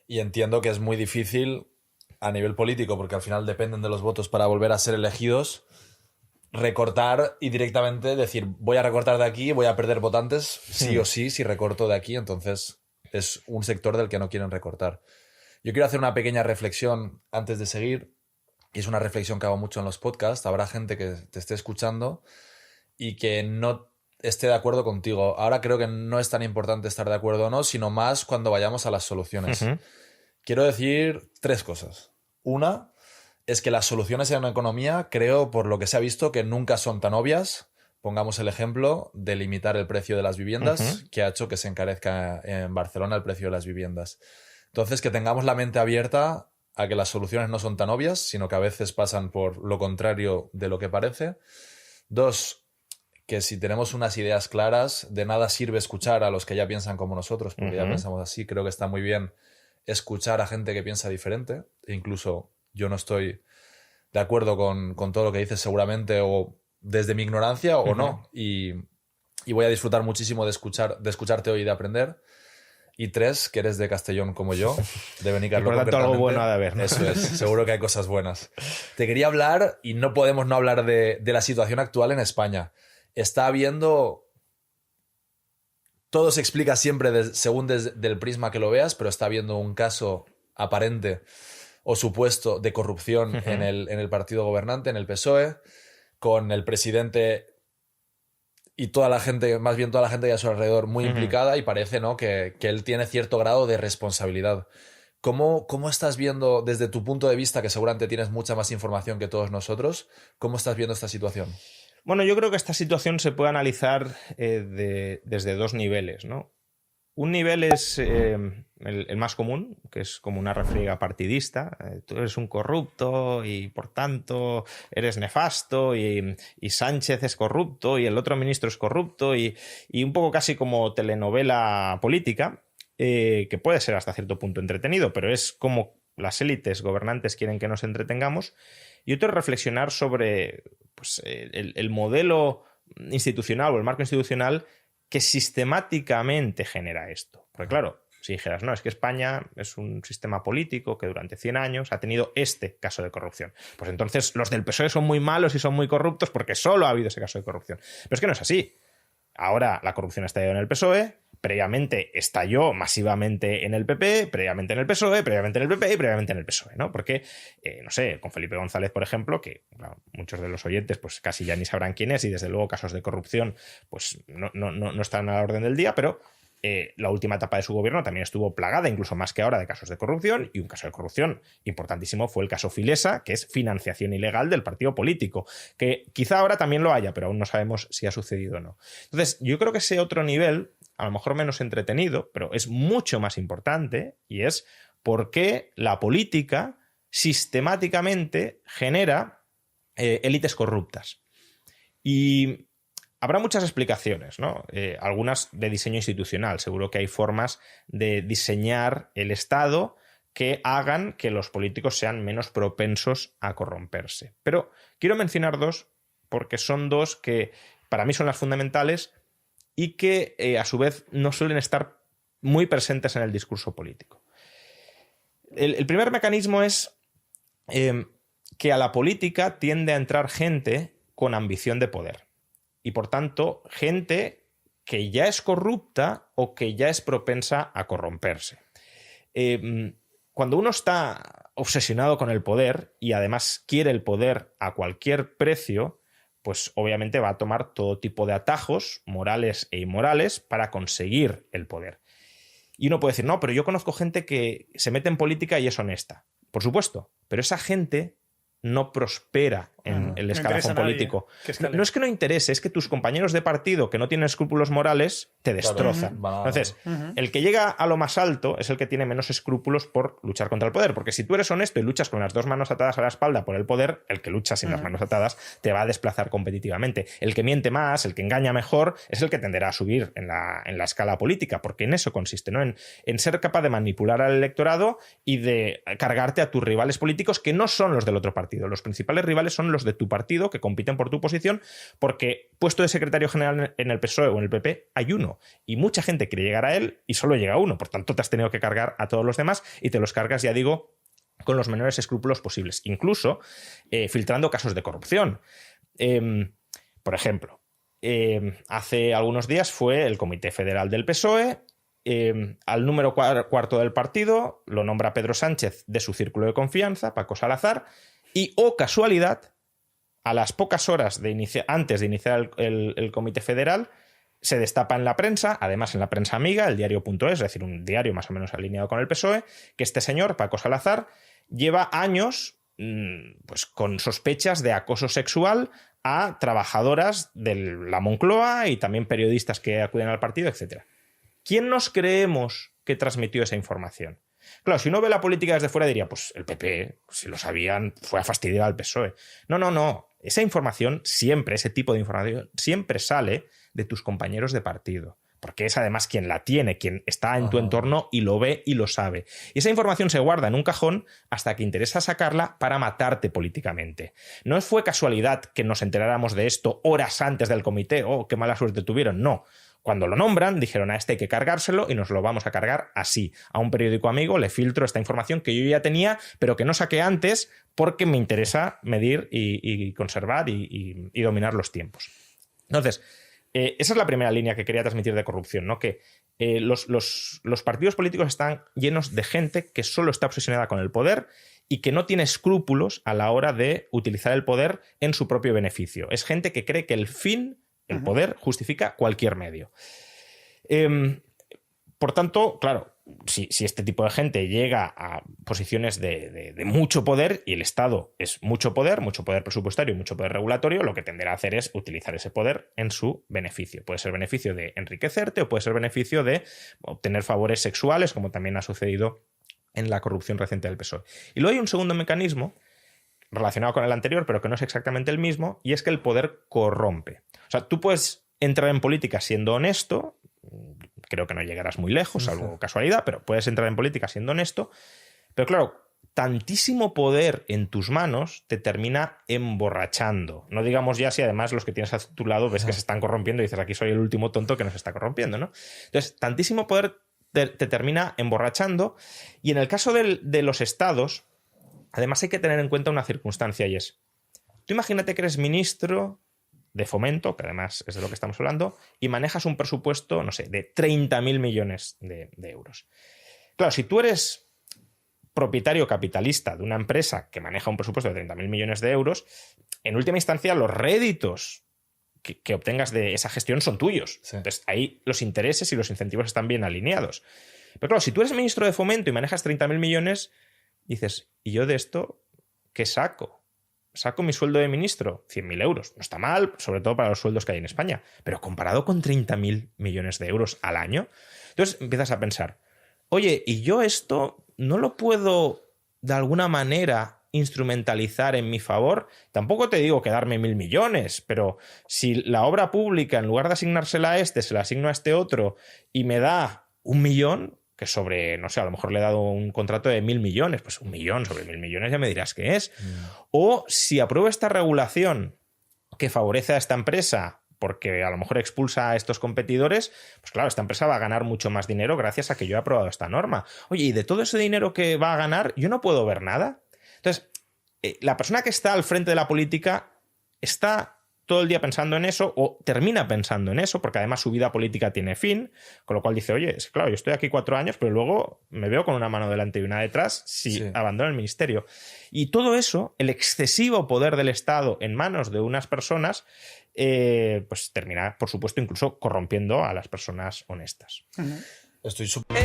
Y entiendo que es muy difícil a nivel político, porque al final dependen de los votos para volver a ser elegidos, recortar y directamente decir, voy a recortar de aquí, voy a perder votantes sí o sí si recorto de aquí. Entonces es un sector del que no quieren recortar. Yo quiero hacer una pequeña reflexión antes de seguir, y es una reflexión que hago mucho en los podcasts. Habrá gente que te esté escuchando y que no esté de acuerdo contigo. Ahora creo que no es tan importante estar de acuerdo o no, sino más cuando vayamos a las soluciones. Quiero decir 3 cosas. Una es que las soluciones en la economía, creo, por lo que se ha visto, que nunca son tan obvias. Pongamos el ejemplo de limitar el precio de las viviendas, que ha hecho que se encarezca en Barcelona el precio de las viviendas. Entonces, que tengamos la mente abierta a que las soluciones no son tan obvias, sino que a veces pasan por lo contrario de lo que parece. 2, que si tenemos unas ideas claras, de nada sirve escuchar a los que ya piensan como nosotros, porque ya pensamos así. Creo que está muy bien escuchar a gente que piensa diferente. E incluso yo no estoy de acuerdo con todo lo que dices seguramente, o desde mi ignorancia o no. Y voy a disfrutar muchísimo de escucharte hoy y de aprender. Y 3, que eres de Castellón como yo, de Benicarló. Y por tanto algo bueno ha de haber, ¿no? Eso es, seguro que hay cosas buenas. Te quería hablar, y no podemos no hablar de la situación actual en España. Está habiendo... Todo se explica siempre según desde el prisma que lo veas, pero está habiendo un caso aparente o supuesto de corrupción en el partido gobernante, en el PSOE, con el presidente y toda la gente, más bien toda la gente que hay a su alrededor, muy implicada, y parece, ¿no?, que él tiene cierto grado de responsabilidad. ¿Cómo estás viendo, desde tu punto de vista, que seguramente tienes mucha más información que todos nosotros, cómo estás viendo esta situación? Bueno, yo creo que esta situación se puede analizar desde 2 niveles, ¿no? Un nivel es el más común, que es como una refriega partidista. Tú eres un corrupto y, por tanto, eres nefasto, y Sánchez es corrupto y el otro ministro es corrupto, y un poco casi como telenovela política, que puede ser hasta cierto punto entretenido, pero es como las élites gobernantes quieren que nos entretengamos. Y otro es reflexionar sobre pues, el modelo institucional o el marco institucional que sistemáticamente genera esto. Porque claro, si dijeras, no, es que España es un sistema político que durante 100 años ha tenido este caso de corrupción, pues entonces los del PSOE son muy malos y son muy corruptos porque solo ha habido ese caso de corrupción. Pero es que no es así. Ahora la corrupción ha estallado en el PSOE, previamente estalló masivamente en el PP, previamente en el PSOE, previamente en el PP y previamente en el PSOE, ¿no? Porque, no sé, con Felipe González, por ejemplo, que claro, muchos de los oyentes pues casi ya ni sabrán quién es, y desde luego casos de corrupción pues no están a la orden del día, pero la última etapa de su gobierno también estuvo plagada, incluso más que ahora, de casos de corrupción, y un caso de corrupción importantísimo fue el caso Filesa, que es financiación ilegal del partido político, que quizá ahora también lo haya, pero aún no sabemos si ha sucedido o no. Entonces, yo creo que ese otro nivel, a lo mejor menos entretenido, pero es mucho más importante, y es por qué la política sistemáticamente genera élites corruptas. Y habrá muchas explicaciones, ¿no? Algunas de diseño institucional. Seguro que hay formas de diseñar el Estado que hagan que los políticos sean menos propensos a corromperse. Pero quiero mencionar 2, porque son 2 que para mí son las fundamentales y que a su vez no suelen estar muy presentes en el discurso político. El primer mecanismo es que a la política tiende a entrar gente con ambición de poder. Y por tanto, gente que ya es corrupta o que ya es propensa a corromperse. Cuando uno está obsesionado con el poder y además quiere el poder a cualquier precio, pues obviamente va a tomar todo tipo de atajos, morales e inmorales, para conseguir el poder. Y uno puede decir, no, pero yo conozco gente que se mete en política y es honesta. Por supuesto, pero esa gente no prospera en el escalafón político. No es que no interese, es que tus compañeros de partido que no tienen escrúpulos morales te destrozan. Claro. Entonces, el que llega a lo más alto es el que tiene menos escrúpulos por luchar contra el poder, porque si tú eres honesto y luchas con las 2 manos atadas a la espalda por el poder, el que lucha sin las manos atadas te va a desplazar competitivamente. El que miente más, el que engaña mejor, es el que tenderá a subir en la escala política, porque en eso consiste, ¿no? En ser capaz de manipular al electorado y de cargarte a tus rivales políticos que no son los del otro partido partido. Los principales rivales son los de tu partido que compiten por tu posición, porque puesto de secretario general en el PSOE o en el PP hay uno. Y mucha gente quiere llegar a él y solo llega uno. Por tanto, te has tenido que cargar a todos los demás y te los cargas, ya digo, con los menores escrúpulos posibles. Incluso filtrando casos de corrupción. Por ejemplo, hace algunos días fue el Comité Federal del PSOE. Al número cuarto del partido lo nombra Pedro Sánchez de su círculo de confianza, Paco Salazar, y, oh casualidad, a las pocas horas antes de iniciar el Comité Federal, se destapa en la prensa, además en la prensa amiga, el diario.es, es decir, un diario más o menos alineado con el PSOE, que este señor, Paco Salazar, lleva años pues, con sospechas de acoso sexual a trabajadoras de la Moncloa y también periodistas que acuden al partido, etc. ¿Quién nos creemos que transmitió esa información? Claro, si uno ve la política desde fuera diría, pues el PP, si lo sabían, fue a fastidiar al PSOE. No. Esa información siempre, ese tipo de información, siempre sale de tus compañeros de partido. Porque es además quien la tiene, quien está en tu entorno y lo ve y lo sabe. Y esa información se guarda en un cajón hasta que interesa sacarla para matarte políticamente. No fue casualidad que nos enteráramos de esto horas antes del comité. ¡Oh, qué mala suerte tuvieron! No. Cuando lo nombran, dijeron a este hay que cargárselo y nos lo vamos a cargar así. A un periódico amigo le filtro esta información que yo ya tenía, pero que no saqué antes porque me interesa medir y conservar y dominar los tiempos. Entonces, esa es la primera línea que quería transmitir de corrupción, ¿no? Que los partidos políticos están llenos de gente que solo está obsesionada con el poder y que no tiene escrúpulos a la hora de utilizar el poder en su propio beneficio. Es gente que cree que el poder justifica cualquier medio. Por tanto, claro, si este tipo de gente llega a posiciones de mucho poder y el Estado es mucho poder presupuestario y mucho poder regulatorio, lo que tenderá a hacer es utilizar ese poder en su beneficio. Puede ser beneficio de enriquecerte o puede ser beneficio de obtener favores sexuales, como también ha sucedido en la corrupción reciente del PSOE. Y luego hay un segundo mecanismo relacionado con el anterior, pero que no es exactamente el mismo, y es que el poder corrompe. O sea, tú puedes entrar en política siendo honesto, creo que no llegarás muy lejos, salvo casualidad, pero puedes entrar en política siendo honesto, pero claro, tantísimo poder en tus manos te termina emborrachando. No digamos ya si además los que tienes a tu lado ves que se están corrompiendo y dices, aquí soy el último tonto que nos está corrompiendo, ¿no? Entonces, tantísimo poder te termina emborrachando, y en el caso de los estados, además hay que tener en cuenta una circunstancia, y es, tú imagínate que eres ministro de Fomento, que además es de lo que estamos hablando, y manejas un presupuesto, no sé, de 30.000 millones de euros. Claro, si tú eres propietario capitalista de una empresa que maneja un presupuesto de 30.000 millones de euros, en última instancia los réditos que obtengas de esa gestión son tuyos. Sí. Entonces ahí los intereses y los incentivos están bien alineados. Pero claro, si tú eres ministro de Fomento y manejas 30.000 millones, dices, ¿y yo de esto qué saco? Saco mi sueldo de ministro, 100.000 euros. No está mal, sobre todo para los sueldos que hay en España. Pero comparado con 30.000 millones de euros al año, entonces empiezas a pensar, oye, ¿y yo esto no lo puedo de alguna manera instrumentalizar en mi favor? Tampoco te digo que darme 1.000 millones, pero si la obra pública, en lugar de asignársela a este, se la asigno a este otro y me da 1 millón... que sobre, no sé, a lo mejor le he dado un contrato de 1.000 millones, pues 1 millón sobre 1.000 millones ya me dirás qué es. O si apruebo esta regulación que favorece a esta empresa porque a lo mejor expulsa a estos competidores, pues claro, esta empresa va a ganar mucho más dinero gracias a que yo he aprobado esta norma. Oye, y de todo ese dinero que va a ganar, yo no puedo ver nada. Entonces, la persona que está al frente de la política está todo el día pensando en eso, o termina pensando en eso, porque además su vida política tiene fin, con lo cual dice, oye, es claro, yo estoy aquí 4 años, pero luego me veo con una mano delante y una detrás si abandono el ministerio. Y todo eso, el excesivo poder del Estado en manos de unas personas, pues termina, por supuesto, incluso corrompiendo a las personas honestas. Estoy súper...